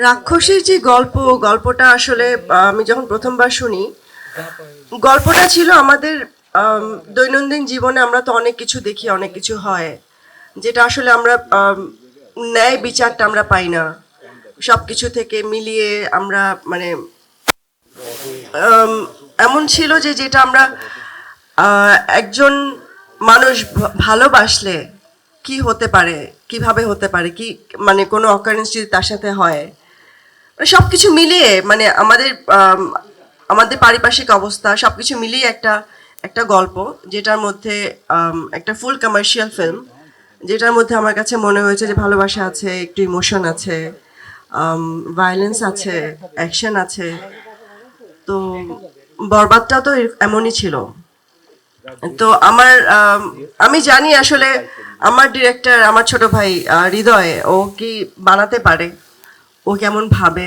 রাক্ষসীর যে গল্পটা আসলে আমি যখন প্রথমবার শুনি, গল্পটা ছিল আমাদের দৈনন্দিন জীবনে আমরা তো অনেক কিছু দেখি, অনেক কিছু হয় যেটা আসলে আমরা ন্যায় বিচারটা আমরা পাই না। সব কিছু থেকে মিলিয়ে আমরা মানে এমন ছিল যে যেটা আমরা একজন মানুষ ভালোবাসলে কি হতে পারে, কিভাবে হতে পারে, কি মানে কোনো অকারেন্স যদি তার সাথে হয়, সব কিছু মিলিয়ে মানে আমাদের পারিপার্শ্বিক অবস্থা সব কিছু মিলিয়ে একটা একটা গল্প, যেটার মধ্যে একটা ফুল কমার্শিয়াল ফিল্ম, যেটার মধ্যে আমার কাছে মনে হয়েছে যে ভালোবাসা আছে, একটু ইমোশন আছে, ভায়োলেন্স আছে, অ্যাকশন আছে। তো বরবাদটাও তো এমনই ছিল। তো আমি জানি আসলে আমার ডিরেক্টর, আমার ছোট ভাই হৃদয়, ও কি বানাতে পারে, ও কেমন ভাবে।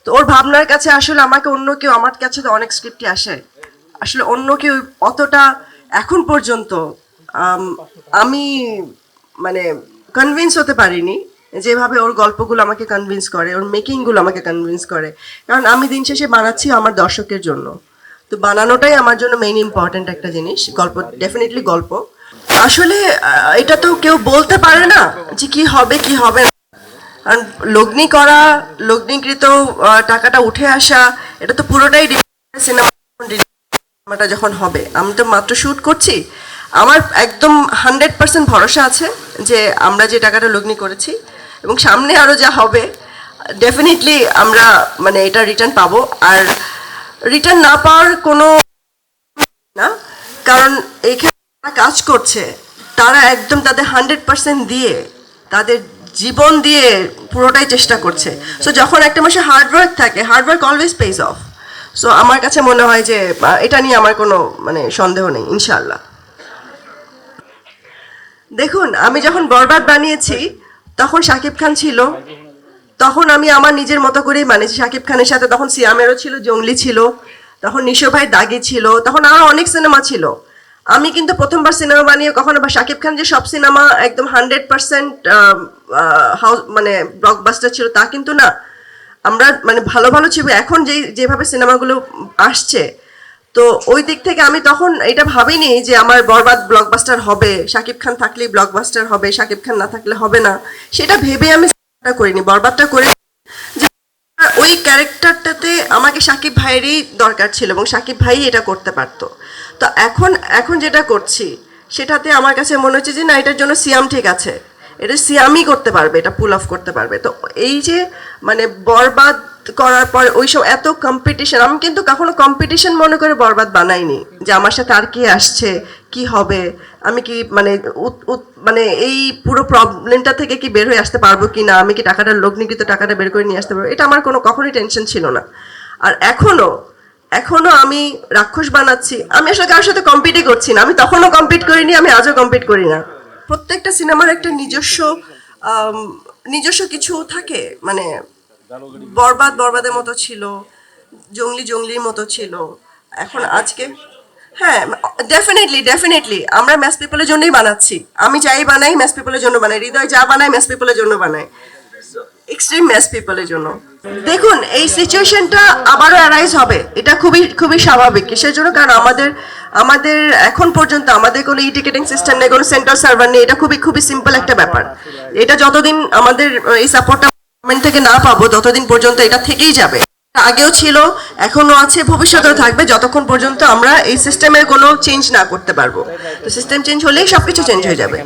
তো ওর ভাবনার কাছে আসলে আমাকে অন্য কেউ, আমার কাছে তো অনেক স্ক্রিপ্টই আসে, আসলে অন্য কেউ অতটা এখন পর্যন্ত আমি মানে কনভিন্স হতে পারিনি যেভাবে ওর গল্পগুলো আমাকে কনভিন্স করে, ওর মেকিংগুলো আমাকে কনভিন্স করে। কারণ আমি দিন শেষে বানাচ্ছি আমার দর্শকের জন্য, তো বানানোটাই আমার জন্য মেইন ইম্পর্ট্যান্ট একটা জিনিস। গল্প ডেফিনেটলি গল্প, আসলে এটা তো কেউ বলতে পারে না যে কি হবে কি হবে না। কারণ লগ্নি করা, লগ্নিকৃত টাকাটা উঠে আসা, এটা তো পুরোটাই সিনেমাটা যখন হবে। আমি তো মাত্র শ্যুট করছি, আমার একদম 100% ভরসা আছে যে আমরা যে টাকাটা লগ্নি করেছি এবং সামনে আরও যা হবে ডেফিনেটলি আমরা মানে এটা রিটার্ন পাবো। আর রিটার্ন না পাওয়ার কোনো না, কারণ এইখানে যারা কাজ করছে তারা একদম তাদের 100% দিয়ে, তাদের জীবন দিয়ে পুরোটাই চেষ্টা করছে। সো যখন একটা মাসে হার্ডওয়ার্ক থাকে, hard work always page of. So আমার কাছে মনে হয় যে এটা নিয়ে আমার কোনো মানে সন্দেহ নেই, ইনশাল্লাহ। দেখুন, আমি যখন বরবাদ বানিয়েছি তখন শাকিব খান ছিল, তখন আমি আমার নিজের মতো করেই বানিয়েছি শাকিব খানের সাথে। তখন সিয়ামেরও ছিল, জঙ্গলি ছিল, তখন নিশো ভাই দাগি ছিল, তখন আরও অনেক সিনেমা ছিল। আমি কিন্তু প্রথমবার সিনেমা বানিয়ে কখনো বা শাকিব খান যে সব সিনেমা একদম 100% হাউস মানে ব্লকবাস্টার ছিল তা কিন্তু না। আমরা মানে ভালো ভালো ছবি এখন যেভাবে সিনেমাগুলো আসছে, তো ওই দিক থেকে আমি তখন এটা ভাবিনি যে আমার বরবাদ ব্লকবাস্টার হবে, শাকিব খান থাকলেই ব্লকবাস্টার হবে, শাকিব খান না থাকলে হবে না, সেটা ভেবে আমি করিনি, বরবাদটা করে ওই ক্যারেক্টারটাতে আমাকে শাকিব ভাইয়েরই দরকার ছিল এবং শাকিব ভাই এটা করতে পারতো। তো এখন এখন যেটা করছি সেটাতে আমার কাছে মনে হচ্ছে যে না, এটার জন্য সিয়াম ঠিক আছে, এটা সিয়ামই করতে পারবে, এটা পুল অফ করতে পারবে। তো এই যে মানে বরবাদ করার পর ওইসব এত কম্পিটিশন, আমি কিন্তু কখনো কম্পিটিশন মনে করে বরবাদ বানাইনি যে আমার সাথে আর কে আসছে, কি হবে, আমি কি মানে মানে এই পুরো প্রবলেমটা থেকে কি বের হয়ে আসতে পারবো কি না, আমি কি টাকাটা লগ্নিকৃত টাকাটা বের করে নিয়ে আসতে পারবো, এটা আমার কোনো কখনোই টেনশন ছিল না। আর এখনো আমি রাক্ষস বানাচ্ছি, আমি আসলে কারোর সাথে কম্পিটই করছি না, আমি তখনও কম্পিট করিনি, আমি আজও কম্পিট করি না। প্রত্যেকটা সিনেমার একটা নিজস্ব কিছু থাকে, মানে বরবাদের মতো ছিল, জঙ্গলির মতো ছিল, এখন আজকে হ্যাঁ ডেফিনেটলি আমরা ম্যাস পিপলের জন্যই বানাচ্ছি। আমি যাই বানাই ম্যাস পিপলের জন্য বানাই, হৃদয় যা বানায় ম্যাস পিপলের জন্য বানায়, এক্সট্রিম ম্যাস পিপলের জন্য। দেখুন, এই সিচুয়েশনটা আবারও অ্যারাইজ হবে, এটা খুবই খুবই স্বাভাবিক। কিসের জন্য? কারণ আমাদের এখন পর্যন্ত আমাদের কোনো ই টিকেটিং সিস্টেম নেই, কোনো সেন্ট্রাল সার্ভার নেই, এটা খুবই খুবই সিম্পল একটা ব্যাপার। এটা যতদিন আমাদের এই সাপোর্টটা গভর্নমেন্ট থেকে না পাবো ততদিন পর্যন্ত এটা থেকেই যাবে। আগেও ছিল, এখনো আছে, ভবিষ্যতেও থাকবে, যতক্ষণ পর্যন্ত আমরা এই সিস্টেমের কোনো চেঞ্জ না করতে পারবো। তো সিস্টেম চেঞ্জ হলেই সবকিছু চেঞ্জ হয়ে যাবে।